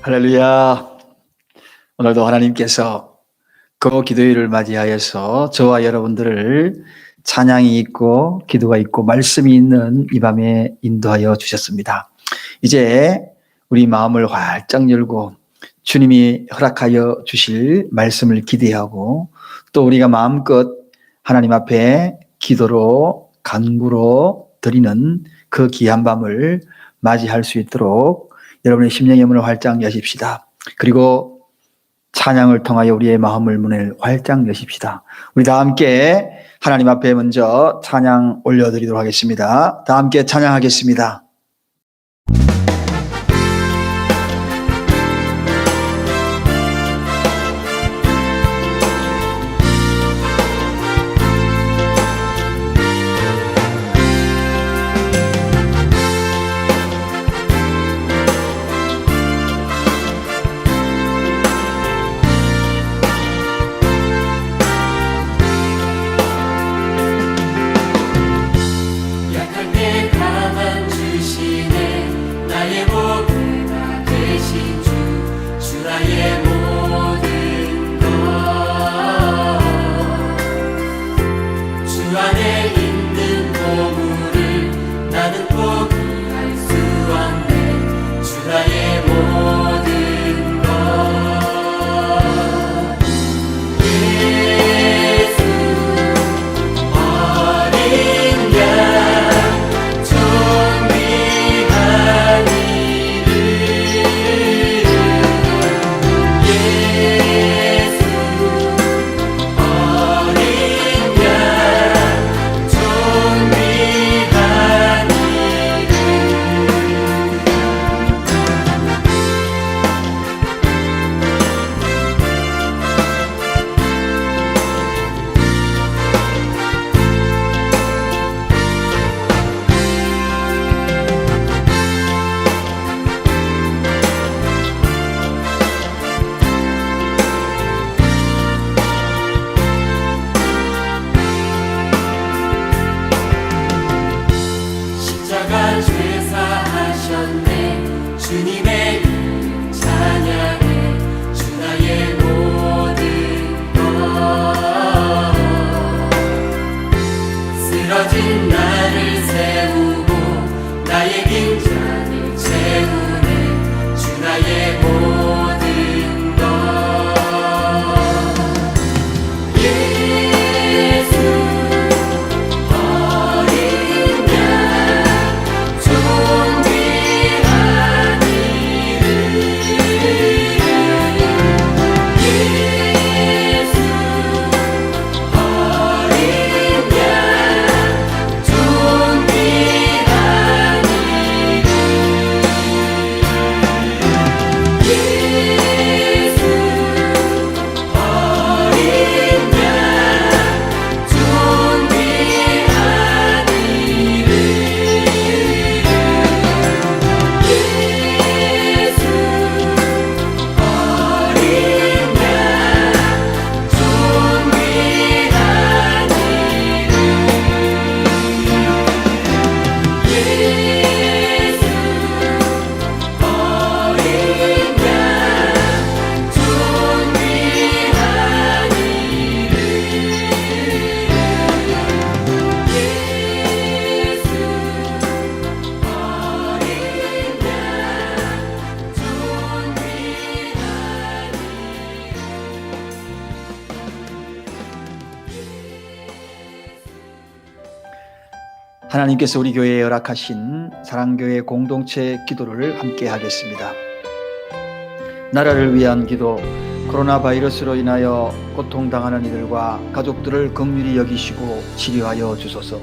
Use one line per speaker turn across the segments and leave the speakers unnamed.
할렐루야. 오늘도 하나님께서 기도일을 맞이하여서 저와 여러분들을 찬양이 있고 기도가 있고 말씀이 있는 이 밤에 인도하여 주셨습니다. 이제 우리 마음을 활짝 열고 주님이 허락하여 주실 말씀을 기대하고 또 우리가 마음껏 하나님 앞에 기도로 간구로 드리는 그 귀한 밤을 맞이할 수 있도록 여러분의 심령의 문을 활짝 여십시다. 그리고 찬양을 통하여 우리의 마음을 문을 활짝 여십시다. 우리 다 함께 하나님 앞에 먼저 찬양 올려드리도록 하겠습니다. 다 함께 찬양하겠습니다. 하나님께서 우리 교회에 허락하신 사랑교회 공동체 기도를 함께 하겠습니다. 나라를 위한 기도, 코로나 바이러스로 인하여 고통당하는 이들과 가족들을 긍휼히 여기시고 치료하여 주소서.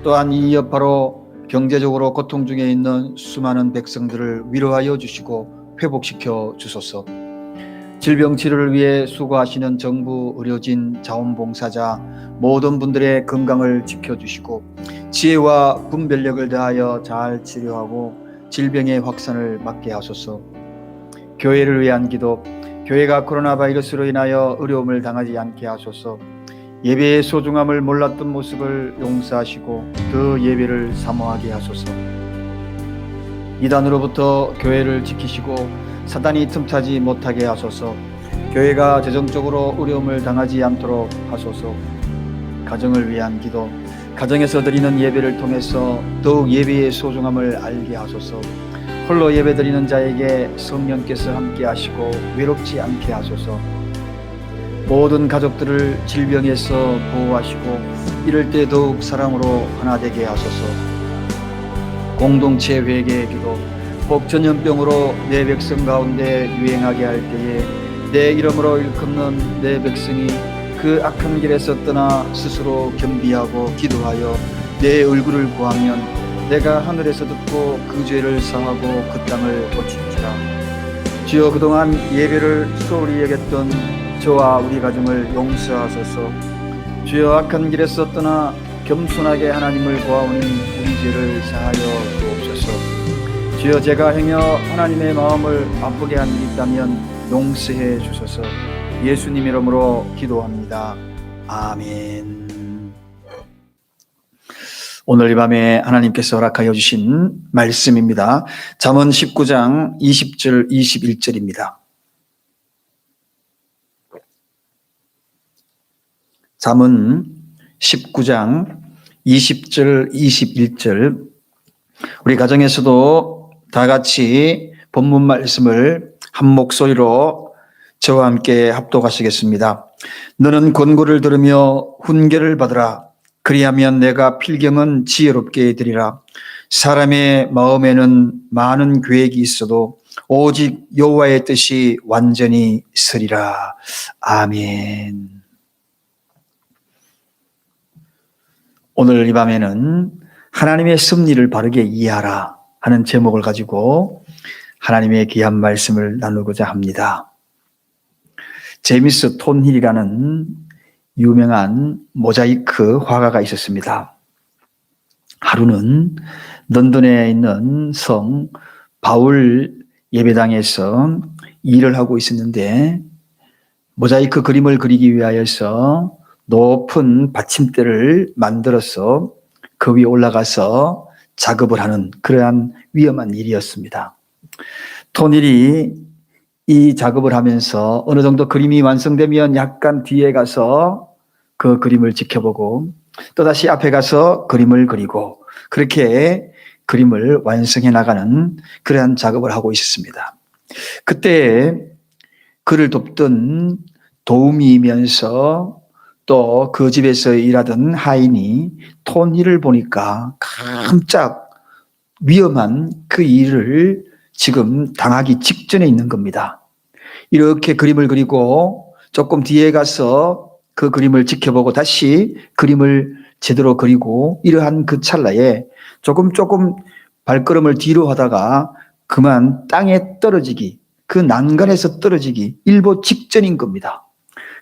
또한 이 여파로 경제적으로 고통 중에 있는 수많은 백성들을 위로하여 주시고 회복시켜 주소서. 질병 치료를 위해 수고하시는 정부, 의료진, 자원봉사자 모든 분들의 건강을 지켜주시고 지혜와 분별력을 다하여 잘 치료하고 질병의 확산을 막게 하소서. 교회를 위한 기도, 교회가 코로나 바이러스로 인하여 어려움을 당하지 않게 하소서. 예배의 소중함을 몰랐던 모습을 용서하시고 더 예배를 사모하게 하소서. 이단으로부터 교회를 지키시고 사단이 틈타지 못하게 하소서. 교회가 재정적으로 어려움을 당하지 않도록 하소서. 가정을 위한 기도, 가정에서 드리는 예배를 통해서 더욱 예배의 소중함을 알게 하소서. 홀로 예배 드리는 자에게 성령께서 함께 하시고 외롭지 않게 하소서. 모든 가족들을 질병에서 보호하시고 이럴 때 더욱 사랑으로 하나 되게 하소서. 공동체 회개의 기도, 복전염병으로 내 백성 가운데 유행하게 할 때에 내 이름으로 일컫는 내 백성이 그 악한 길에서 떠나 스스로 겸비하고 기도하여 내 얼굴을 구하면 내가 하늘에서 듣고 그 죄를 사하고 그 땅을 고칠지라. 주여, 그동안 예배를 소홀히 여겼던 저와 우리 가정을 용서하소서. 주여, 악한 길에서 떠나 겸손하게 하나님을 구하오니 우리 죄를 사하여 주옵소서. 주여, 제가 행여 하나님의 마음을 아프게 한 일이 있다면 용서해 주소서. 예수님 이름으로 기도합니다. 아멘. 오늘 이 밤에 하나님께서 허락하여 주신 말씀입니다. 잠언 19장 20절 21절입니다. 잠언 19장 20절 21절, 우리 가정에서도 다 같이 본문 말씀을 한 목소리로 저와 함께 합독하시겠습니다. 너는 권고를 들으며 훈계를 받으라. 그리하면 내가 필경은 지혜롭게 되리라. 사람의 마음에는 많은 계획이 있어도 오직 여호와의 뜻이 완전히 서리라. 아멘. 오늘 이 밤에는 하나님의 섭리를 바르게 이해하라 하는 제목을 가지고 하나님의 귀한 말씀을 나누고자 합니다. 제임스 톤힐이라는 유명한 모자이크 화가가 있었습니다. 하루는 런던에 있는 성 바울 예배당에서 일을 하고 있었는데 모자이크 그림을 그리기 위하여서 높은 받침대를 만들어서 그 위에 올라가서 작업을 하는 그러한 위험한 일이었습니다. 톤힐이 이 작업을 하면서 어느 정도 그림이 완성되면 약간 뒤에 가서 그 그림을 지켜보고 또다시 앞에 가서 그림을 그리고 그렇게 그림을 완성해 나가는 그러한 작업을 하고 있었습니다. 그때 그를 돕던 도우미이면서 또 그 집에서 일하던 하인이 톤힐을 보니까 깜짝 위험한 그 일을 지금 당하기 직전에 있는 겁니다. 이렇게 그림을 그리고 조금 뒤에 가서 그 그림을 지켜보고 다시 그림을 제대로 그리고 이러한 그 찰나에 조금 발걸음을 뒤로 하다가 그만 땅에 떨어지기, 그 난간에서 떨어지기 일보 직전인 겁니다.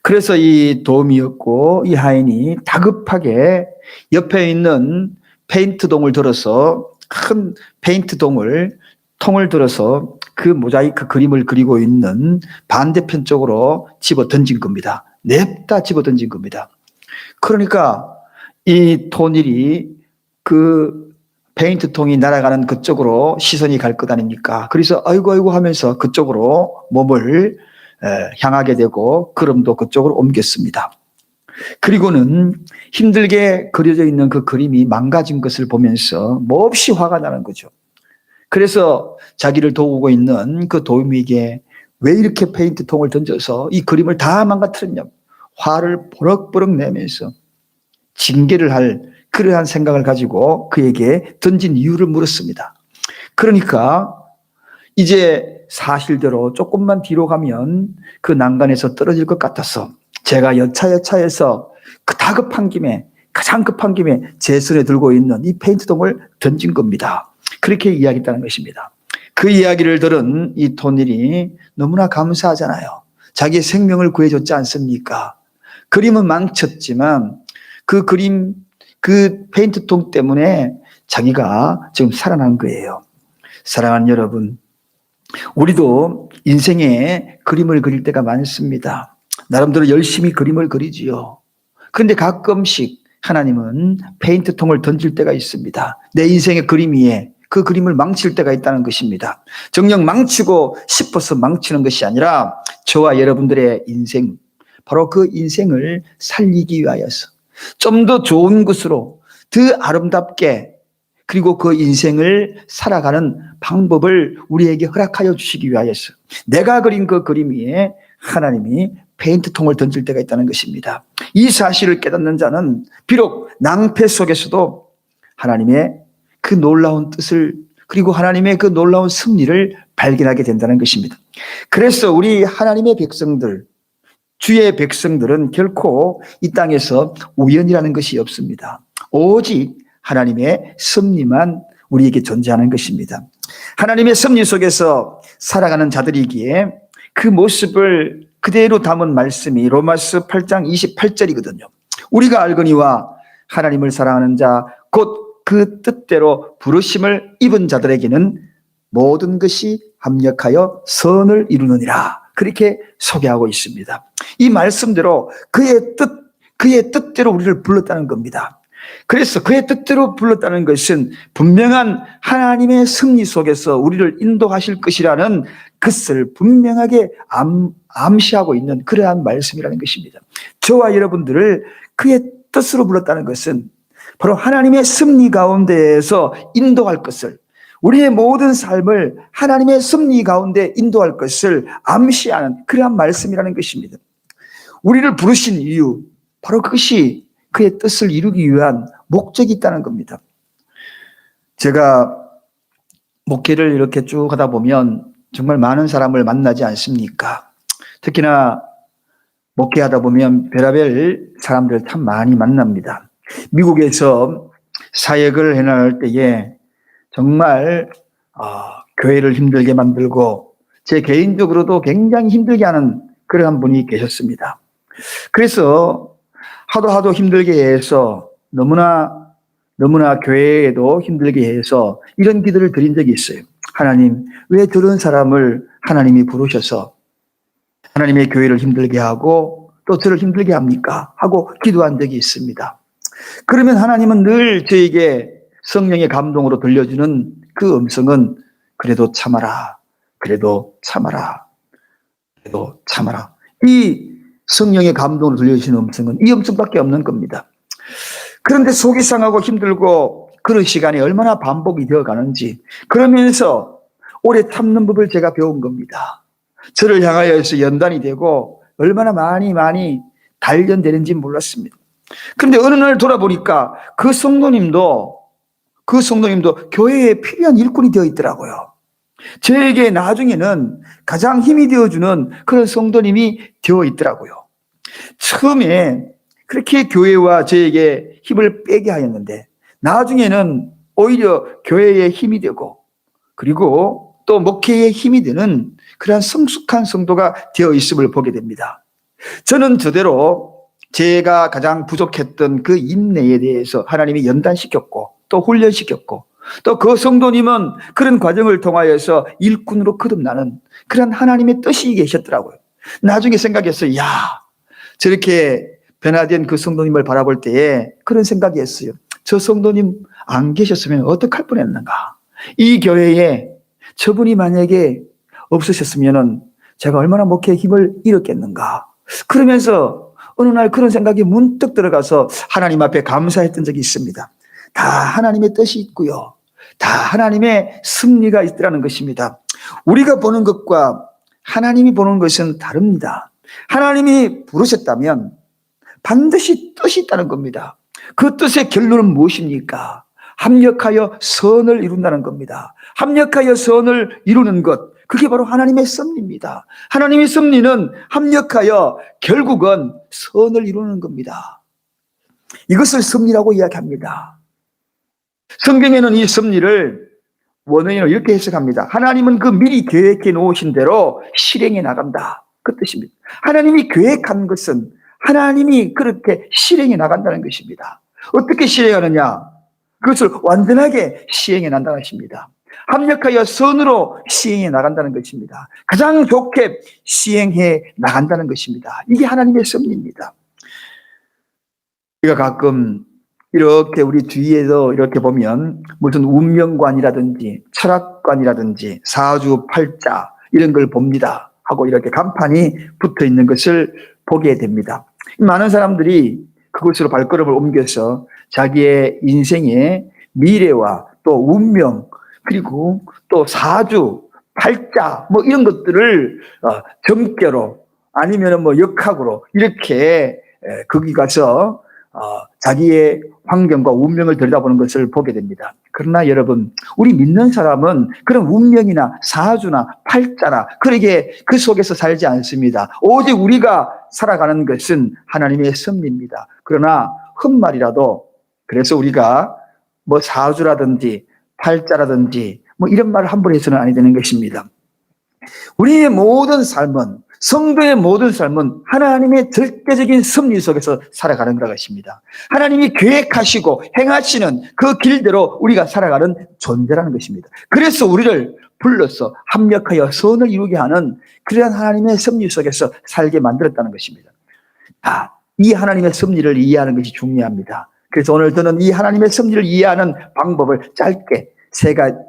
그래서 이 도우미였고 이 하인이 다급하게 옆에 있는 페인트동을 들어서 큰 페인트동을 통을 들어서 그 모자이크 그림을 그리고 있는 반대편 쪽으로 집어 던진 겁니다. 냅다 집어 던진 겁니다. 그러니까 이 톤힐이 그 페인트통이 날아가는 그쪽으로 시선이 갈 것 아닙니까? 그래서 아이고 하면서 그쪽으로 몸을 향하게 되고 그림도 그쪽으로 옮겼습니다. 그리고는 힘들게 그려져 있는 그 그림이 망가진 것을 보면서 몹시 화가 나는 거죠. 그래서 자기를 도우고 있는 그 도우미에게 왜 이렇게 페인트통을 던져서 이 그림을 다 망가뜨렸냐, 화를 버럭버럭 내면서 징계를 할 그러한 생각을 가지고 그에게 던진 이유를 물었습니다. 그러니까 이제 사실대로 조금만 뒤로 가면 그 난간에서 떨어질 것 같아서 제가 여차여차해서 그 다급한 김에, 가장 급한 김에 제 손에 들고 있는 이 페인트통을 던진 겁니다. 그렇게 이야기했다는 것입니다. 그 이야기를 들은 이 톤힐이 너무나 감사하잖아요. 자기의 생명을 구해줬지 않습니까? 그림은 망쳤지만 그 그림, 그 페인트통 때문에 자기가 지금 살아난 거예요. 사랑하는 여러분, 우리도 인생에 그림을 그릴 때가 많습니다. 나름대로 열심히 그림을 그리지요. 그런데 가끔씩 하나님은 페인트통을 던질 때가 있습니다. 내 인생의 그림 위에 그 그림을 망칠 때가 있다는 것입니다. 정녕 망치고 싶어서 망치는 것이 아니라 저와 여러분들의 인생, 바로 그 인생을 살리기 위하여서 좀 더 좋은 것으로 더 아름답게, 그리고 그 인생을 살아가는 방법을 우리에게 허락하여 주시기 위하여서 내가 그린 그 그림 위에 하나님이 페인트통을 던질 때가 있다는 것입니다. 이 사실을 깨닫는 자는 비록 낭패 속에서도 하나님의 그 놀라운 뜻을, 그리고 하나님의 그 놀라운 승리를 발견하게 된다는 것입니다. 그래서 우리 하나님의 백성들, 주의 백성들은 결코 이 땅에서 우연이라는 것이 없습니다. 오직 하나님의 섭리만 우리에게 존재하는 것입니다. 하나님의 섭리 속에서 살아가는 자들이기에 그 모습을 그대로 담은 말씀이 로마서 8장 28절이거든요. 우리가 알거니와 하나님을 사랑하는 자 곧 그 뜻대로 부르심을 입은 자들에게는 모든 것이 합력하여 선을 이루느니라, 그렇게 소개하고 있습니다. 이 말씀대로 그의 뜻대로 우리를 불렀다는 겁니다. 그래서 그의 뜻대로 불렀다는 것은 분명한 하나님의 승리 속에서 우리를 인도하실 것이라는 것을 분명하게 암시하고 있는 그러한 말씀이라는 것입니다. 저와 여러분들을 그의 뜻으로 불렀다는 것은 바로 하나님의 승리 가운데에서 인도할 것을, 우리의 모든 삶을 하나님의 섭리 가운데 인도할 것을 암시하는 그러한 말씀이라는 것입니다. 우리를 부르신 이유, 바로 그것이 그의 뜻을 이루기 위한 목적이 있다는 겁니다. 제가 목회를 이렇게 쭉 하다 보면 정말 많은 사람을 만나지 않습니까? 특히나 목회하다 보면 별의별 사람들 참 많이 만납니다. 미국에서 사역을 해나갈 때에 정말 교회를 힘들게 만들고 제 개인적으로도 굉장히 힘들게 하는 그러한 분이 계셨습니다. 그래서 하도 힘들게 해서 너무나 교회에도 힘들게 해서 이런 기도를 드린 적이 있어요. 하나님, 왜 저런 사람을 하나님이 부르셔서 하나님의 교회를 힘들게 하고 또 저를 힘들게 합니까? 하고 기도한 적이 있습니다. 그러면 하나님은 늘 저에게 성령의 감동으로 들려주는 그 음성은 그래도 참아라, 그래도 참아라, 그래도 참아라. 이 성령의 감동으로 들려주시는 음성은 이 음성밖에 없는 겁니다. 그런데 속이 상하고 힘들고 그런 시간이 얼마나 반복이 되어 가는지, 그러면서 오래 참는 법을 제가 배운 겁니다. 저를 향하여서 연단이 되고 얼마나 많이 단련되는지 몰랐습니다. 그런데 어느 날 돌아보니까 그 성도님도 교회에 필요한 일꾼이 되어 있더라고요. 저에게 나중에는 가장 힘이 되어주는 그런 성도님이 되어 있더라고요. 처음에 그렇게 교회와 저에게 힘을 빼게 하였는데 나중에는 오히려 교회에 힘이 되고, 그리고 또 목회에 힘이 되는 그러한 성숙한 성도가 되어 있음을 보게 됩니다. 저는 저대로 제가 가장 부족했던 그 인내에 대해서 하나님이 연단시켰고 또 훈련시켰고, 또 그 성도님은 그런 과정을 통하여서 일꾼으로 거듭나는 그런 하나님의 뜻이 계셨더라고요. 나중에 생각했어요. 야, 저렇게 변화된 그 성도님을 바라볼 때에 그런 생각이 했어요. 저 성도님 안 계셨으면 어떡할 뻔했는가. 이 교회에 저분이 만약에 없으셨으면 제가 얼마나 목회의 힘을 잃었겠는가. 그러면서 어느 날 그런 생각이 문득 들어가서 하나님 앞에 감사했던 적이 있습니다. 다 하나님의 뜻이 있고요, 다 하나님의 섭리가 있더라는 것입니다. 우리가 보는 것과 하나님이 보는 것은 다릅니다. 하나님이 부르셨다면 반드시 뜻이 있다는 겁니다. 그 뜻의 결론은 무엇입니까? 합력하여 선을 이룬다는 겁니다. 합력하여 선을 이루는 것, 그게 바로 하나님의 섭리입니다. 하나님의 섭리는 합력하여 결국은 선을 이루는 겁니다. 이것을 섭리라고 이야기합니다. 성경에는 이 섭리를 원어인으로 이렇게 해석합니다. 하나님은 그 미리 계획해 놓으신 대로 실행해 나간다, 그 뜻입니다. 하나님이 계획한 것은 하나님이 그렇게 실행해 나간다는 것입니다. 어떻게 실행하느냐? 그것을 완전하게 시행해 난다는 것입니다. 합력하여 선으로 시행해 나간다는 것입니다. 가장 좋게 시행해 나간다는 것입니다. 이게 하나님의 섭리입니다. 우리가 가끔 이렇게 우리 뒤에도 이렇게 보면 무슨 운명관이라든지 철학관이라든지 사주팔자 이런 걸 봅니다 하고 이렇게 간판이 붙어 있는 것을 보게 됩니다. 많은 사람들이 그곳으로 발걸음을 옮겨서 자기의 인생의 미래와 또 운명 그리고 또 사주, 팔자 뭐 이런 것들을 점괘로 아니면 뭐 역학으로 이렇게 거기 가서 자기의 환경과 운명을 들여다보는 것을 보게 됩니다. 그러나 여러분, 우리 믿는 사람은 그런 운명이나 사주나 팔자나 그러게 그 속에서 살지 않습니다. 오직 우리가 살아가는 것은 하나님의 섭리입니다. 그러나 헛말이라도 그래서 우리가 뭐 사주라든지 팔자라든지 뭐 이런 말을 함부로 해서는 아니 되는 것입니다. 우리의 모든 삶은 성도의 모든 삶은 하나님의 절대적인 섭리 속에서 살아가는 것입니다. 하나님이 계획하시고 행하시는 그 길대로 우리가 살아가는 존재라는 것입니다. 그래서 우리를 불러서 합력하여 선을 이루게 하는 그러한 하나님의 섭리 속에서 살게 만들었다는 것입니다. 이 하나님의 섭리를 이해하는 것이 중요합니다. 그래서 오늘 저는 이 하나님의 섭리를 이해하는 방법을 짧게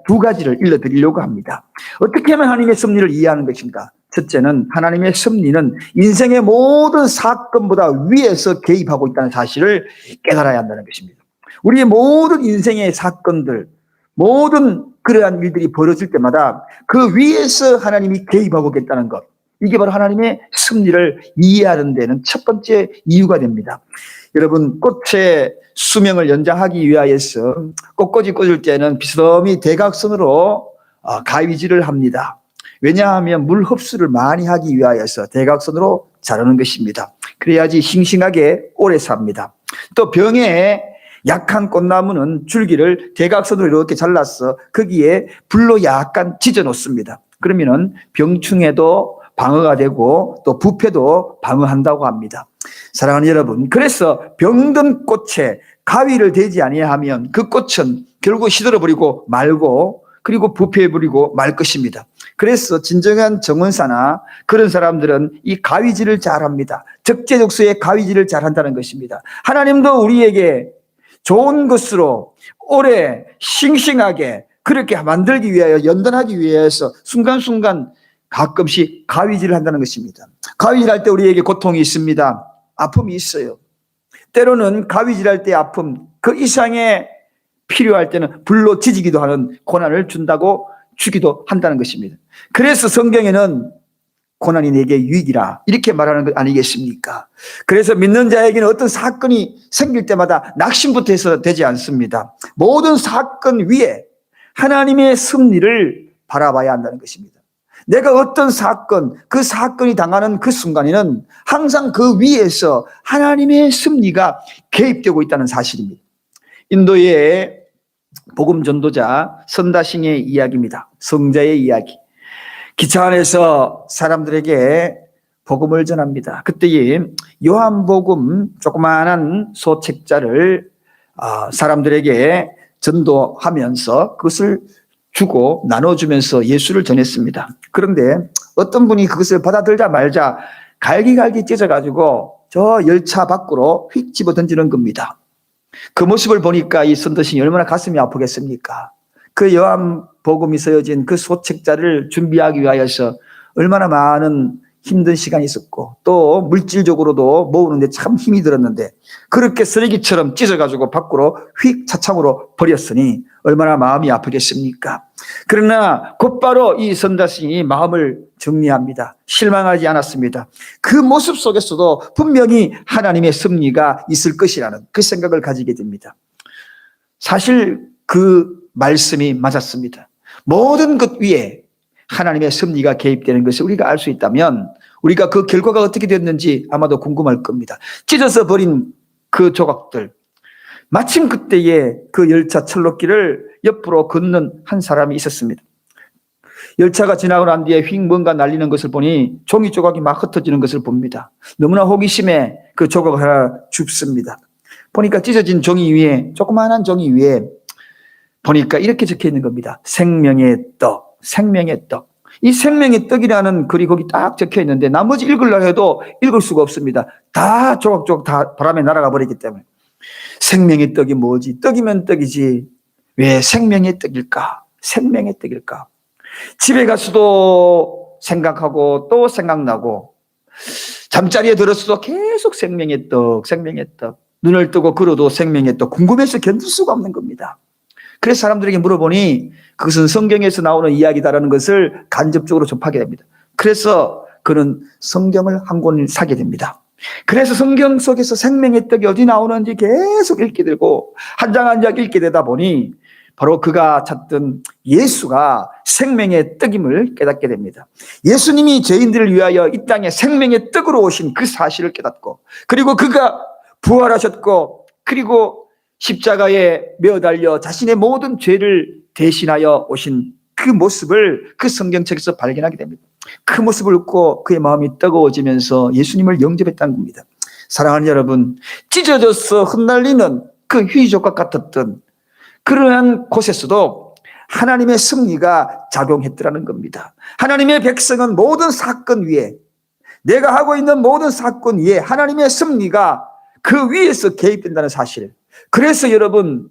두 가지를 일러드리려고 합니다. 어떻게 하면 하나님의 섭리를 이해하는 것인가? 첫째는 하나님의 섭리는 인생의 모든 사건보다 위에서 개입하고 있다는 사실을 깨달아야 한다는 것입니다. 우리의 모든 인생의 사건들, 모든 그러한 일들이 벌어질 때마다 그 위에서 하나님이 개입하고 있다는 것. 이게 바로 하나님의 섭리를 이해하는 데는 첫 번째 이유가 됩니다. 여러분, 꽃의 수명을 연장하기 위하여서 꽃꽂이 꽂을 때는 비스듬히 대각선으로 가위질을 합니다. 왜냐하면 물 흡수를 많이 하기 위하여서 대각선으로 자르는 것입니다. 그래야지 싱싱하게 오래 삽니다. 또 병에 약한 꽃나무는 줄기를 대각선으로 이렇게 잘라서 거기에 불로 약간 찢어 놓습니다. 그러면은 병충해도 방어가 되고 또 부패도 방어한다고 합니다. 사랑하는 여러분, 그래서 병든 꽃에 가위를 대지 아니하면 그 꽃은 결국 시들어버리고 말고 그리고 부패해버리고 말 것입니다. 그래서 진정한 정원사나 그런 사람들은 이 가위질을 잘합니다. 적재적소에 가위질을 잘한다는 것입니다. 하나님도 우리에게 좋은 것으로 오래 싱싱하게 그렇게 만들기 위하여 연단하기 위해서 순간순간 가끔씩 가위질을 한다는 것입니다. 가위질할 때 우리에게 고통이 있습니다. 아픔이 있어요. 때로는 가위질할 때 아픔 그 이상의 필요할 때는 불로 지지기도 하는 고난을 준다고 주기도 한다는 것입니다. 그래서 성경에는 고난이 내게 유익이라 이렇게 말하는 것 아니겠습니까? 그래서 믿는 자에게는 어떤 사건이 생길 때마다 낙심부터 해서 되지 않습니다. 모든 사건 위에 하나님의 섭리를 바라봐야 한다는 것입니다. 내가 어떤 사건, 그 사건이 당하는 그 순간에는 항상 그 위에서 하나님의 섭리가 개입되고 있다는 사실입니다. 인도의 복음 전도자 선다싱의 이야기입니다. 성자의 이야기. 기차 안에서 사람들에게 복음을 전합니다. 그때에 요한복음 조그마한 소책자를 사람들에게 전도하면서 그것을 주고 나눠주면서 예수를 전했습니다. 그런데 어떤 분이 그것을 받아들자 말자 갈기갈기 찢어가지고 저 열차 밖으로 휙 집어 던지는 겁니다. 그 모습을 보니까 이 선도신이 얼마나 가슴이 아프겠습니까? 그 요한복음이 쓰여진 그 소책자를 준비하기 위하여서 얼마나 많은 힘든 시간이 있었고 또 물질적으로도 모으는데 참 힘이 들었는데 그렇게 쓰레기처럼 찢어가지고 밖으로 휙 차창으로 버렸으니 얼마나 마음이 아프겠습니까? 그러나 곧바로 이 선다신이 마음을 정리합니다. 실망하지 않았습니다. 그 모습 속에서도 분명히 하나님의 섭리가 있을 것이라는 그 생각을 가지게 됩니다. 사실 그 말씀이 맞았습니다. 모든 것 위에 하나님의 섭리가 개입되는 것을 우리가 알 수 있다면 우리가 그 결과가 어떻게 됐는지 아마도 궁금할 겁니다. 찢어서 버린 그 조각들, 마침 그때에 그 열차 철로길을 옆으로 걷는 한 사람이 있었습니다. 열차가 지나고 난 뒤에 휙 뭔가 날리는 것을 보니 종이 조각이 막 흩어지는 것을 봅니다. 너무나 호기심에 그 조각을 하나 줍습니다. 보니까 찢어진 종이 위에, 조그마한 종이 위에 보니까 이렇게 적혀 있는 겁니다. 생명의 떡, 생명의 떡. 이 생명의 떡이라는 글이 거기 딱 적혀 있는데 나머지 읽으려고 해도 읽을 수가 없습니다. 다 조각조각 다 바람에 날아가 버리기 때문에. 생명의 떡이 뭐지? 떡이면 떡이지. 왜 생명의 떡일까? 생명의 떡일까? 집에 가서도 생각하고 또 생각나고 잠자리에 들었어도 계속 생명의 떡, 생명의 떡. 눈을 뜨고 걸어도 생명의 떡. 궁금해서 견딜 수가 없는 겁니다. 그래서 사람들에게 물어보니 그것은 성경에서 나오는 이야기다라는 것을 간접적으로 접하게 됩니다. 그래서 그는 성경을 한 권을 사게 됩니다. 그래서 성경 속에서 생명의 떡이 어디 나오는지 계속 읽게 되고 한 장 한 장 읽게 되다 보니 바로 그가 찾던 예수가 생명의 떡임을 깨닫게 됩니다. 예수님이 죄인들을 위하여 이 땅에 생명의 떡으로 오신 그 사실을 깨닫고 그리고 그가 부활하셨고 그리고 십자가에 매어달려 자신의 모든 죄를 대신하여 오신 그 모습을 그 성경책에서 발견하게 됩니다. 그 모습을 읽고 그의 마음이 뜨거워지면서 예수님을 영접했다는 겁니다. 사랑하는 여러분, 찢어져서 흩날리는 그 휘족과 같았던 그러한 곳에서도 하나님의 승리가 작용했더라는 겁니다. 하나님의 백성은 모든 사건 위에, 내가 하고 있는 모든 사건 위에 하나님의 승리가 그 위에서 개입된다는 사실. 그래서 여러분,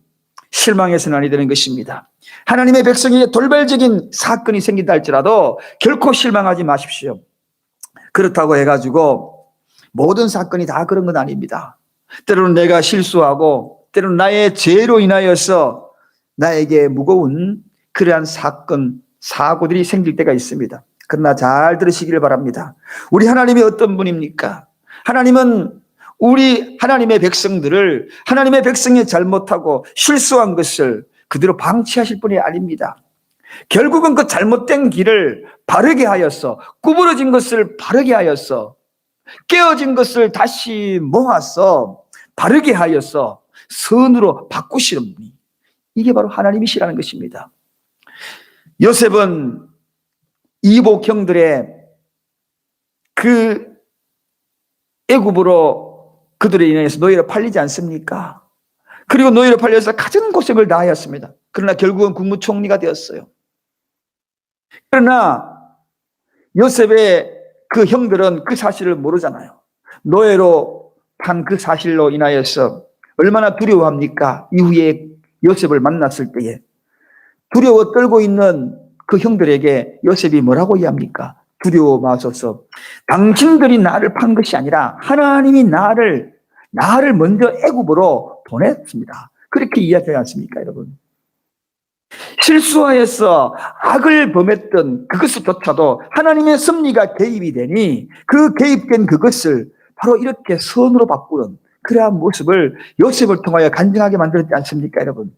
실망해서는 아니 되는 것입니다. 하나님의 백성에게 돌발적인 사건이 생긴다 할지라도 결코 실망하지 마십시오. 그렇다고 해가지고 모든 사건이 다 그런 건 아닙니다. 때로는 내가 실수하고 때로는 나의 죄로 인하여서 나에게 무거운 그러한 사건, 사고들이 생길 때가 있습니다. 그러나 잘 들으시기를 바랍니다. 우리 하나님이 어떤 분입니까? 하나님은 우리 하나님의 백성들을 하나님의 백성이 잘못하고 실수한 것을 그대로 방치하실 분이 아닙니다. 결국은 그 잘못된 길을 바르게 하여서 구부러진 것을 바르게 하여서 깨어진 것을 다시 모아서 바르게 하여서 선으로 바꾸시는 분이 이게 바로 하나님이시라는 것입니다. 요셉은 이복 형들의 그 애굽으로 그들에 인해서 노예로 팔리지 않습니까? 그리고 노예로 팔려서 가진 고생을 다하였습니다. 그러나 결국은 국무총리가 되었어요. 그러나 요셉의 그 형들은 그 사실을 모르잖아요. 노예로 판 그 사실로 인하여서 얼마나 두려워합니까? 이후에 요셉을 만났을 때에 두려워 떨고 있는 그 형들에게 요셉이 뭐라고 이야기합니까? 두려워 마소서. 당신들이 나를 판 것이 아니라 하나님이 나를 먼저 애굽으로 보냈습니다. 그렇게 이야기하지 않습니까, 여러분? 실수하여서 악을 범했던 그것조차도 하나님의 섭리가 개입이 되니 그 개입된 그것을 바로 이렇게 선으로 바꾸는 그러한 모습을 요셉을 통하여 간증하게 만들었지 않습니까, 여러분?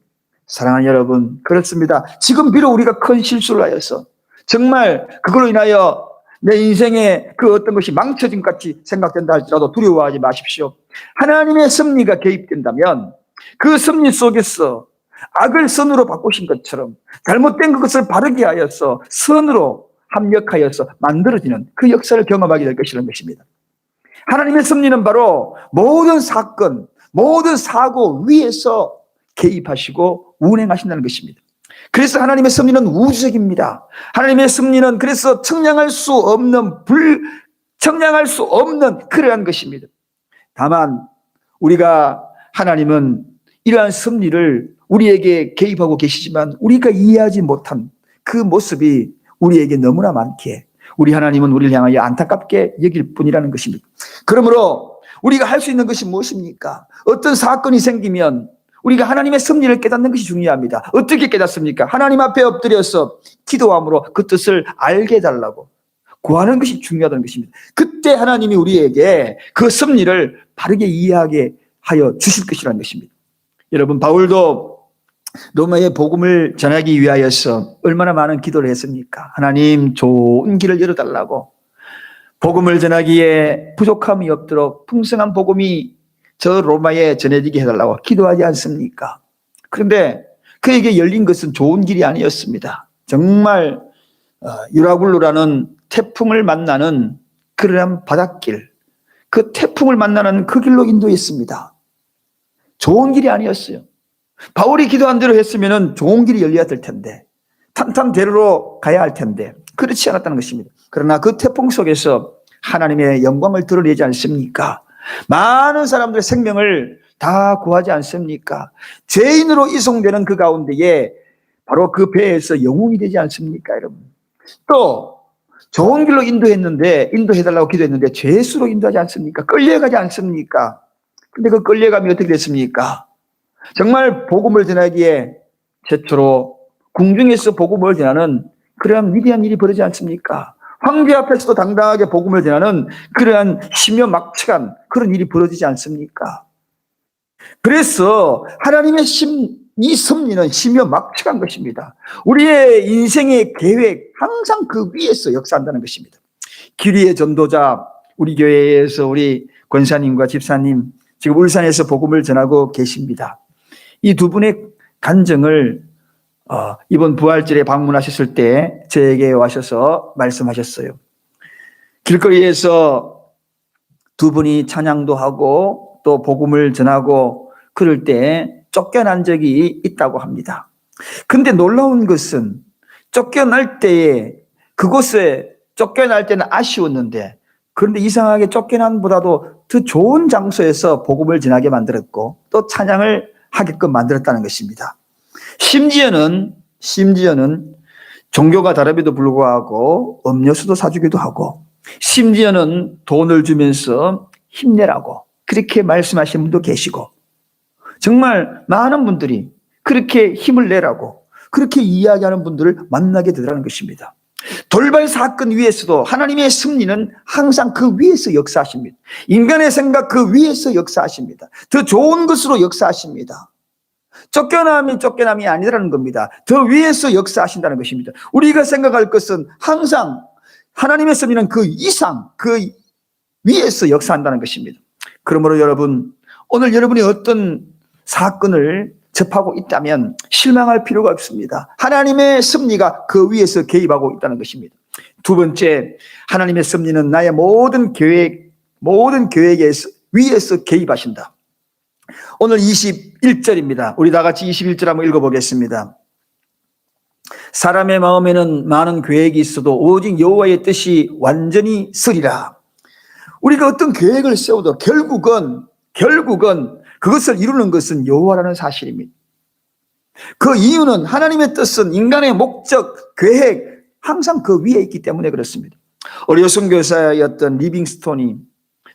사랑하는 여러분, 그렇습니다. 지금 비록 우리가 큰 실수를 하여서 정말 그걸로 인하여 내 인생에 그 어떤 것이 망쳐진 것 같이 생각된다 할지라도 두려워하지 마십시오. 하나님의 섭리가 개입된다면 그 섭리 속에서 악을 선으로 바꾸신 것처럼 잘못된 그것을 바르게 하여서 선으로 합력하여서 만들어지는 그 역사를 경험하게 될 것이라는 것입니다. 하나님의 섭리는 바로 모든 사건, 모든 사고 위에서 개입하시고 운행하신다는 것입니다. 그래서 하나님의 섭리는 우주적입니다. 하나님의 섭리는 그래서 청량할 수 없는 그러한 것입니다. 다만 우리가 하나님은 이러한 섭리를 우리에게 개입하고 계시지만 우리가 이해하지 못한 그 모습이 우리에게 너무나 많기에 우리 하나님은 우리를 향하여 안타깝게 여길 뿐이라는 것입니다. 그러므로 우리가 할 수 있는 것이 무엇입니까? 어떤 사건이 생기면 우리가 하나님의 섭리를 깨닫는 것이 중요합니다. 어떻게 깨닫습니까? 하나님 앞에 엎드려서 기도함으로 그 뜻을 알게 해달라고 구하는 것이 중요하다는 것입니다. 그때 하나님이 우리에게 그 섭리를 바르게 이해하게 하여 주실 것이라는 것입니다. 여러분, 바울도 로마의 복음을 전하기 위하여서 얼마나 많은 기도를 했습니까? 하나님 좋은 길을 열어달라고, 복음을 전하기에 부족함이 없도록 풍성한 복음이 저 로마에 전해지게 해달라고 기도하지 않습니까? 그런데 그에게 열린 것은 좋은 길이 아니었습니다. 정말 유라굴로라는 태풍을 만나는 그러한 바닷길, 그 태풍을 만나는 그 길로 인도했습니다. 좋은 길이 아니었어요. 바울이 기도한 대로 했으면 좋은 길이 열려야 될 텐데, 탄탄대로로 가야 할 텐데 그렇지 않았다는 것입니다. 그러나 그 태풍 속에서 하나님의 영광을 드러내지 않습니까? 많은 사람들의 생명을 다 구하지 않습니까? 죄인으로 이송되는 그 가운데에 바로 그 배에서 영웅이 되지 않습니까, 여러분? 또 좋은 길로 인도해달라고 기도했는데 죄수로 인도하지 않습니까? 끌려가지 않습니까? 근데 그 끌려감이 어떻게 됐습니까? 정말 복음을 전하기에 최초로 궁중에서 복음을 전하는 그러한 위대한 일이 벌어지지 않습니까? 황제 앞에서도 당당하게 복음을 전하는 그러한 심연막측한 그런 일이 벌어지지 않습니까? 그래서 하나님의 이 섭리는 심연막측한 것입니다. 우리의 인생의 계획 항상 그 위에서 역사한다는 것입니다. 기리의 전도자, 우리 교회에서 우리 권사님과 집사님 지금 울산에서 복음을 전하고 계십니다. 이 두 분의 간증을 이번 부활절에 방문하셨을 때 저에게 와셔서 말씀하셨어요. 길거리에서 두 분이 찬양도 하고 또 복음을 전하고 그럴 때 쫓겨난 적이 있다고 합니다. 근데 놀라운 것은 쫓겨날 때에 그곳에 쫓겨날 때는 아쉬웠는데 그런데 이상하게 쫓겨남보다도 더 좋은 장소에서 복음을 전하게 만들었고 또 찬양을 하게끔 만들었다는 것입니다. 심지어는 종교가 다름에도 불구하고 음료수도 사주기도 하고 심지어는 돈을 주면서 힘내라고 그렇게 말씀하시는 분도 계시고 정말 많은 분들이 그렇게 힘을 내라고 그렇게 이야기하는 분들을 만나게 되더라는 것입니다. 돌발 사건 위에서도 하나님의 섭리는 항상 그 위에서 역사하십니다. 인간의 생각 그 위에서 역사하십니다. 더 좋은 것으로 역사하십니다. 쫓겨남이 아니라는 겁니다. 더 위에서 역사하신다는 것입니다. 우리가 생각할 것은 항상 하나님의 섭리는 그 이상, 그 위에서 역사한다는 것입니다. 그러므로 여러분, 오늘 여러분이 어떤 사건을 접하고 있다면 실망할 필요가 없습니다. 하나님의 섭리가 그 위에서 개입하고 있다는 것입니다. 두 번째, 하나님의 섭리는 나의 모든 계획에 위에서 개입하신다. 오늘 21절입니다. 우리 다 같이 21절 한번 읽어보겠습니다. 사람의 마음에는 많은 계획이 있어도 오직 여호와의 뜻이 완전히 서리라. 우리가 어떤 계획을 세워도 결국은 그것을 이루는 것은 여호와라는 사실입니다. 그 이유는 하나님의 뜻은 인간의 목적, 계획 항상 그 위에 있기 때문에 그렇습니다. 어려 선교사였던 리빙스톤이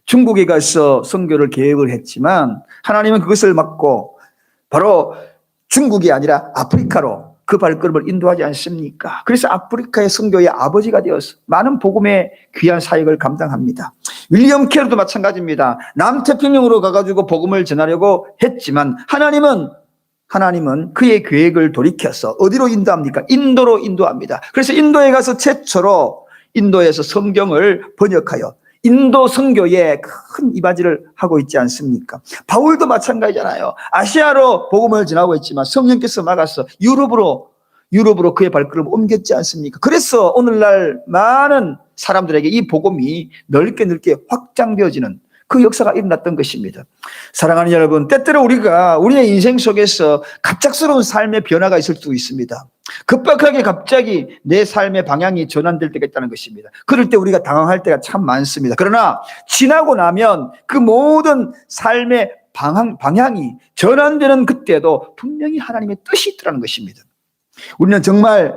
중국에 가서 선교를 계획을 했지만 하나님은 그것을 막고 바로 중국이 아니라 아프리카로 그 발걸음을 인도하지 않습니까? 그래서 아프리카의 선교의 아버지가 되어서 많은 복음의 귀한 사역을 감당합니다. 윌리엄 캐럴도 마찬가지입니다. 남태평양으로 가가지고 복음을 전하려고 했지만 하나님은 그의 계획을 돌이켜서 어디로 인도합니까? 인도로 인도합니다. 그래서 인도에 가서 최초로 인도에서 성경을 번역하여 인도 선교에 큰 이바지를 하고 있지 않습니까? 바울도 마찬가지잖아요. 아시아로 복음을 전하고 있지만 성령께서 막아서 유럽으로 그의 발걸음을 옮겼지 않습니까? 그래서 오늘날 많은 사람들에게 이 복음이 넓게 확장되어지는 그 역사가 일어났던 것입니다. 사랑하는 여러분, 때때로 우리가 우리의 인생 속에서 갑작스러운 삶의 변화가 있을 수 있습니다. 급박하게 갑자기 내 삶의 방향이 전환될 때가 있다는 것입니다. 그럴 때 우리가 당황할 때가 참 많습니다. 그러나 지나고 나면 그 모든 삶의 방향이 전환되는 그때도 분명히 하나님의 뜻이 있더라는 것입니다. 우리는 정말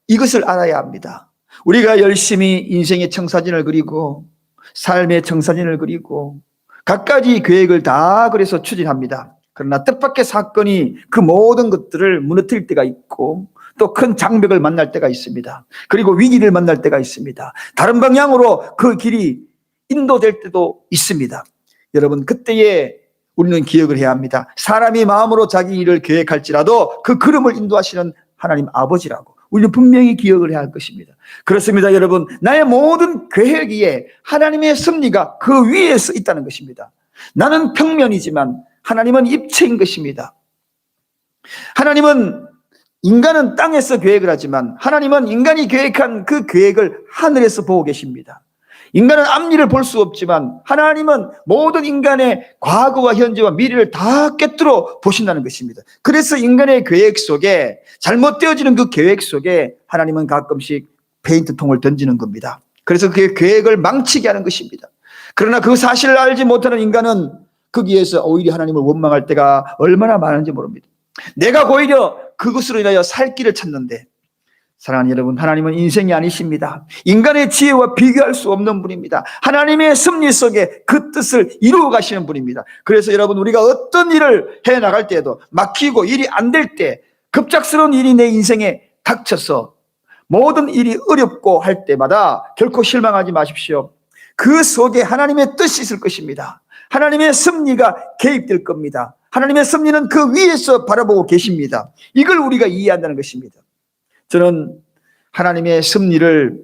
이것을 알아야 합니다. 우리가 열심히 인생의 청사진을 그리고 삶의 청사진을 그리고 갖가지 계획을 다 그래서 추진합니다. 그러나 뜻밖의 사건이 그 모든 것들을 무너뜨릴 때가 있고 또 큰 장벽을 만날 때가 있습니다. 그리고 위기를 만날 때가 있습니다. 다른 방향으로 그 길이 인도될 때도 있습니다. 여러분, 그때에 우리는 기억을 해야 합니다. 사람이 마음으로 자기 일을 계획할지라도 그 걸음을 인도하시는 하나님 아버지라고 우리는 분명히 기억을 해야 할 것입니다. 그렇습니다, 여러분. 나의 모든 계획 위에 하나님의 섭리가 그 위에서 있다는 것입니다. 나는 평면이지만 하나님은 입체인 것입니다. 인간은 땅에서 계획을 하지만 하나님은 인간이 계획한 그 계획을 하늘에서 보고 계십니다. 인간은 앞일을 볼 수 없지만 하나님은 모든 인간의 과거와 현재와 미래를 다 꿰뚫어 보신다는 것입니다. 그래서 인간의 계획 속에 잘못되어지는 그 계획 속에 하나님은 가끔씩 페인트통을 던지는 겁니다. 그래서 그 계획을 망치게 하는 것입니다. 그러나 그 사실을 알지 못하는 인간은 거기에서 오히려 하나님을 원망할 때가 얼마나 많은지 모릅니다. 내가 오히려 그것으로 인하여 살 길을 찾는데, 사랑하는 여러분, 하나님은 인생이 아니십니다. 인간의 지혜와 비교할 수 없는 분입니다. 하나님의 섭리 속에 그 뜻을 이루어 가시는 분입니다. 그래서 여러분, 우리가 어떤 일을 해 나갈 때에도 막히고 일이 안 될 때, 급작스러운 일이 내 인생에 닥쳐서 모든 일이 어렵고 할 때마다 결코 실망하지 마십시오. 그 속에 하나님의 뜻이 있을 것입니다. 하나님의 섭리가 개입될 겁니다. 하나님의 섭리는 그 위에서 바라보고 계십니다. 이걸 우리가 이해한다는 것입니다. 저는 하나님의 섭리를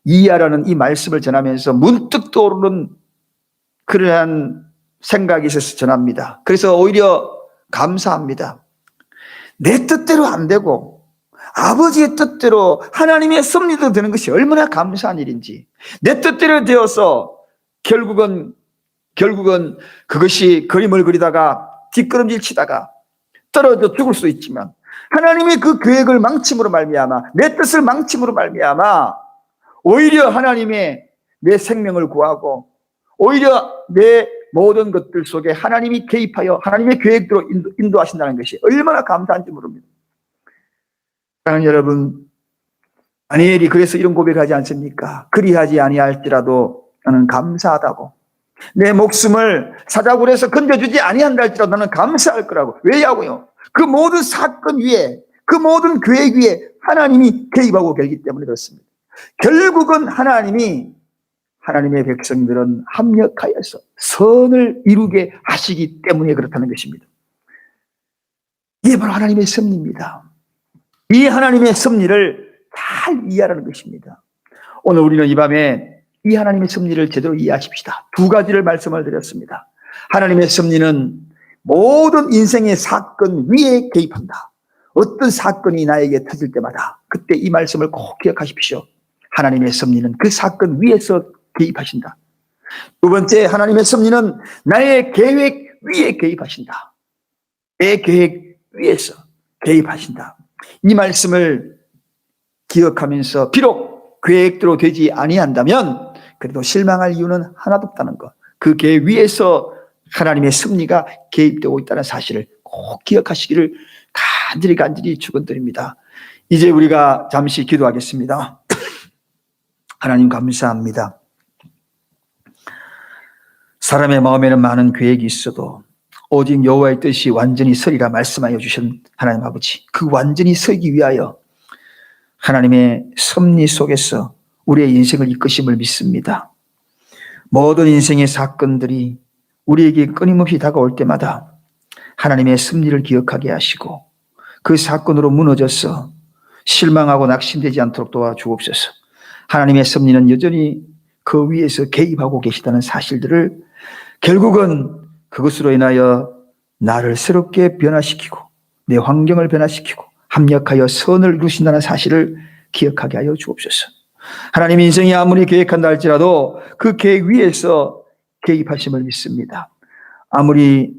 이해하라는 이 말씀을 전하면서 문득 떠오르는 그러한 생각이 있어서 전합니다. 그래서 오히려 감사합니다. 내 뜻대로 안 되고 아버지의 뜻대로 하나님의 섭리대로 되는 것이 얼마나 감사한 일인지, 내 뜻대로 되어서 결국은 그것이 그림을 그리다가 뒷걸음질 치다가 떨어져 죽을 수 있지만, 하나님의 그 계획을 망침으로 말미암아, 내 뜻을 망침으로 말미암아 오히려 하나님의 내 생명을 구하고, 오히려 내 모든 것들 속에 하나님이 개입하여 하나님의 계획대로 인도하신다는 것이 얼마나 감사한지 모릅니다. 사랑하는 여러분, 다니엘이 그래서 이런 고백하지 않습니까? 그리하지 아니할지라도 나는 감사하다고. 내 목숨을 사자굴에서 건져주지 아니한다 할지라도 나는 감사할 거라고. 왜냐고요? 그 모든 사건 위에, 그 모든 계획 위에 하나님이 개입하고 계시기 때문에 그렇습니다. 결국은 하나님의 백성들은 합력하여서 선을 이루게 하시기 때문에 그렇다는 것입니다. 이게 바로 하나님의 섭리입니다. 이 하나님의 섭리를 잘 이해하라는 것입니다. 오늘 우리는 이 밤에 이 하나님의 섭리를 제대로 이해하십시다. 두 가지를 말씀을 드렸습니다. 하나님의 섭리는 모든 인생의 사건 위에 개입한다. 어떤 사건이 나에게 터질 때마다 그때 이 말씀을 꼭 기억하십시오. 하나님의 섭리는 그 사건 위에서 개입하신다. 두 번째, 하나님의 섭리는 나의 계획 위에 개입하신다. 내 계획 위에서 개입하신다. 이 말씀을 기억하면서 비록 계획대로 되지 아니한다면 그래도 실망할 이유는 하나도 없다는 것. 그 계획 위에서 하나님의 섭리가 개입되고 있다는 사실을 꼭 기억하시기를 간절히 축원드립니다. 이제 우리가 잠시 기도하겠습니다. 하나님 감사합니다. 사람의 마음에는 많은 계획이 있어도 오직 여호와의 뜻이 완전히 서리라 말씀하여 주신 하나님 아버지, 그 완전히 서기 위하여 하나님의 섭리 속에서 우리의 인생을 이끄심을 믿습니다. 모든 인생의 사건들이 우리에게 끊임없이 다가올 때마다 하나님의 섭리를 기억하게 하시고 그 사건으로 무너져서 실망하고 낙심되지 않도록 도와주옵소서. 하나님의 섭리는 여전히 그 위에서 개입하고 계시다는 사실들을 결국은 그것으로 인하여 나를 새롭게 변화시키고 내 환경을 변화시키고 합력하여 선을 이루신다는 사실을 기억하게 하여 주옵소서. 하나님 인생이 아무리 계획한다 할지라도 그 계획 위에서 개입하심을 믿습니다. 아무리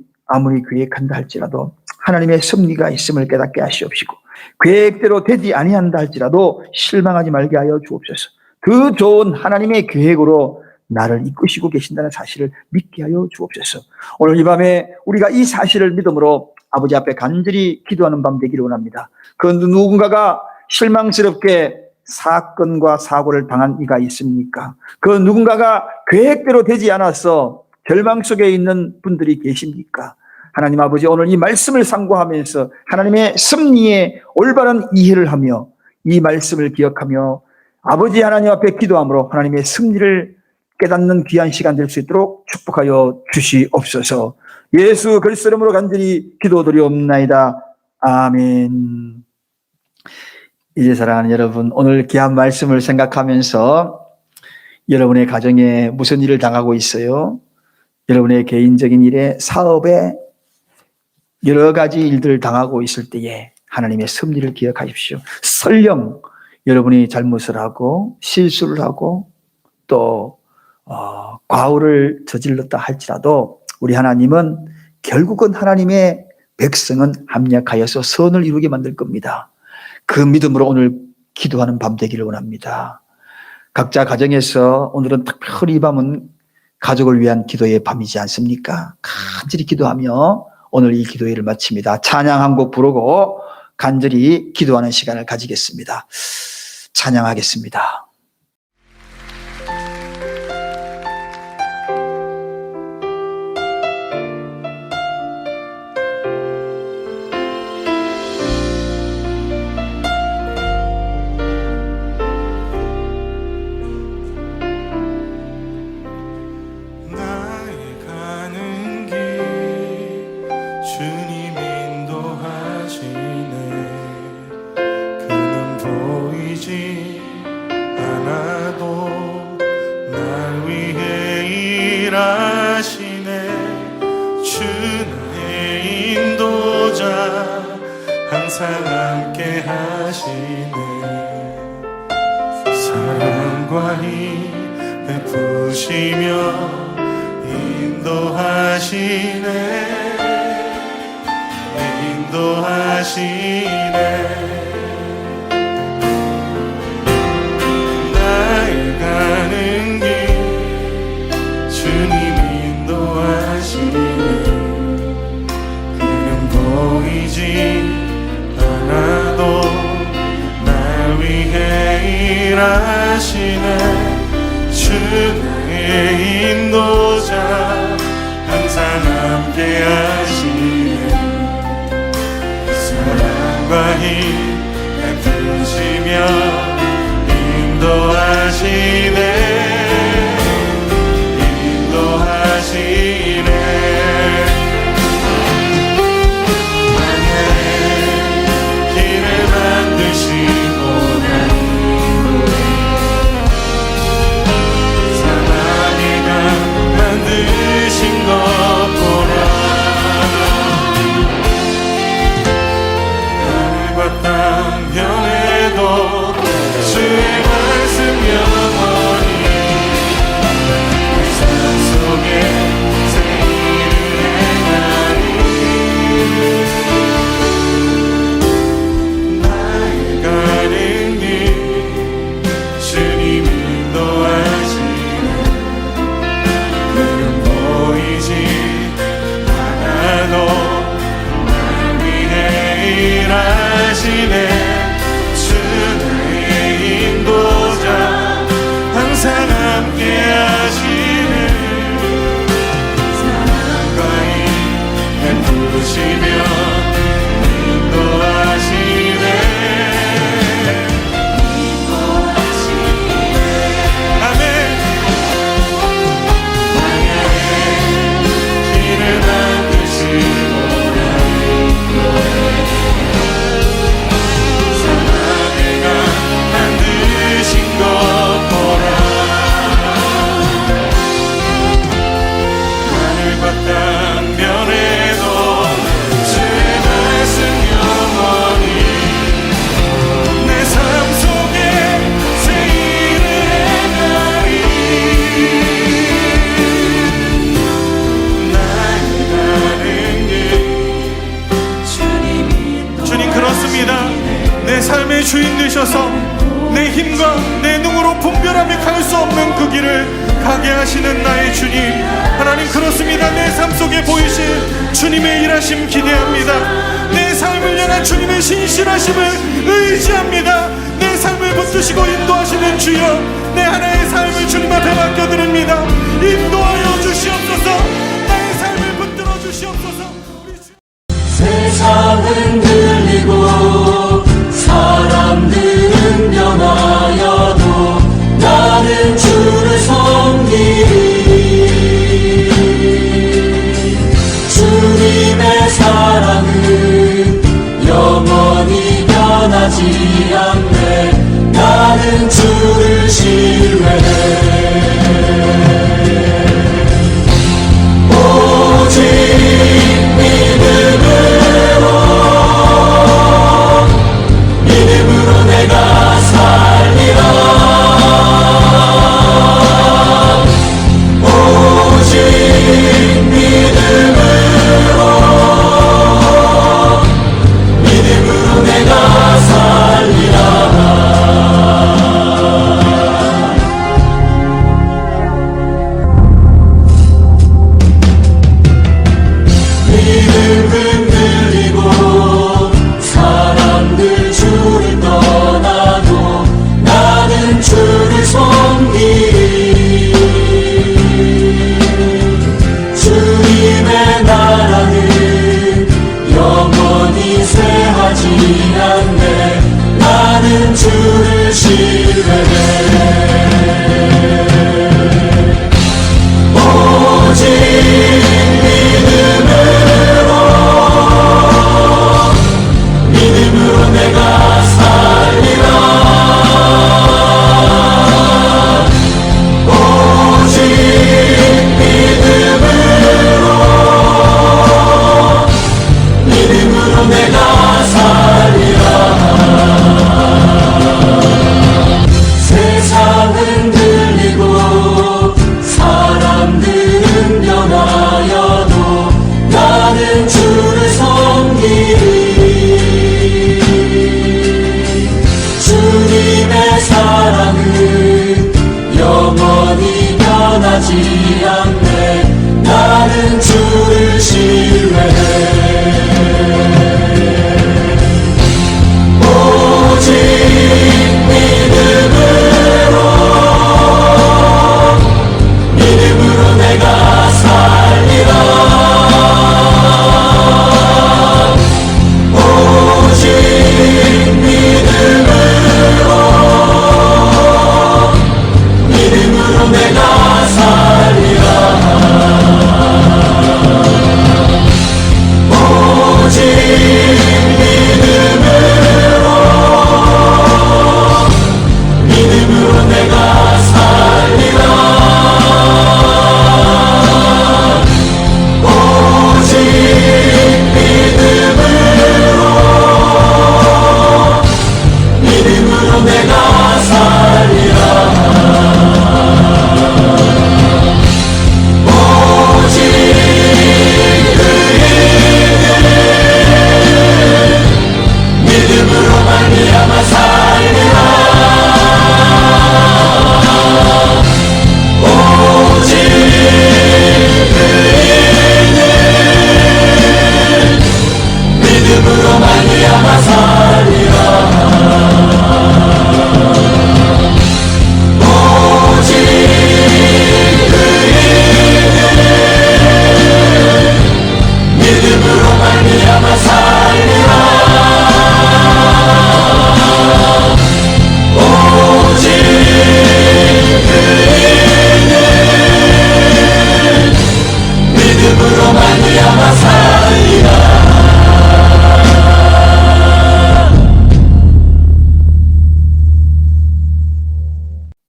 계획한다 할지라도 하나님의 섭리가 있음을 깨닫게 하시옵시고 계획대로 되지 아니한다 할지라도 실망하지 말게 하여 주옵소서. 그 좋은 하나님의 계획으로 나를 이끄시고 계신다는 사실을 믿게 하여 주옵소서. 오늘 이 밤에 우리가 이 사실을 믿음으로 아버지 앞에 간절히 기도하는 밤 되기를 원합니다. 그 누군가가 실망스럽게 사건과 사고를 당한 이가 있습니까? 그 누군가가 계획대로 되지 않아서 절망 속에 있는 분들이 계십니까? 하나님 아버지, 오늘 이 말씀을 상고하면서 하나님의 섭리에 올바른 이해를 하며 이 말씀을 기억하며 아버지 하나님 앞에 기도함으로 하나님의 섭리를 깨닫는 귀한 시간 될 수 있도록 축복하여 주시옵소서. 예수 그리스도 이름으로 간절히 기도드리옵나이다. 아멘. 이제 사랑하는 여러분, 오늘 귀한 말씀을 생각하면서 여러분의 가정에 무슨 일을 당하고 있어요? 여러분의 개인적인 일에, 사업에 여러 가지 일들을 당하고 있을 때에 하나님의 섭리를 기억하십시오. 설령 여러분이 잘못을 하고 실수를 하고 또 과오를 저질렀다 할지라도 우리 하나님은 결국은 하나님의 백성은 합력하여서 선을 이루게 만들 겁니다. 그 믿음으로 오늘 기도하는 밤 되기를 원합니다. 각자 가정에서 오늘은 특별히 이 밤은 가족을 위한 기도의 밤이지 않습니까? 간절히 기도하며 오늘 이 기도회를 마칩니다. 찬양 한 곡 부르고 간절히 기도하는 시간을 가지겠습니다. 찬양하겠습니다.
항상 함께 하시네. 사랑과 힘 베푸시며 인도하시네. 나의 가는 길 주님 인도하시네. 그는 보이지 않아도 날 위해 일하시네. 주 나의 인도자 항상 함께 하시네. 사랑과 힘 베푸시며 인도하시네. 주인 되셔서 내 힘과 내 능으로 분별하며 갈 수 없는 그 길을 가게 하시는 나의 주님 하나님, 그렇습니다. 내 삶 속에 보이실 주님의 일하심 기대합니다. 내 삶을 향한 주님의 신실하심을 의지합니다. 내 삶을 붙드시고 인도하시는 주여, 내 하나의 삶을 주님 앞에 맡겨드립니다. 인도하여 주시옵소서. 나의 삶을 붙들어 주시옵소서.
세상은 들리고 사람들은 변하여도 나는 주를 섬기리. 주님의 사랑은 영원히 변하지 않네. 나는 주를 신뢰해. 오직 믿음으로 오직 믿음으로 내가 살리라. 오직 믿음으로 내가 살리라. 세상은 들리고 사람들은 변하여도 나는 주를 섬기리. 주님의 사랑은 영원히 변하지 않아.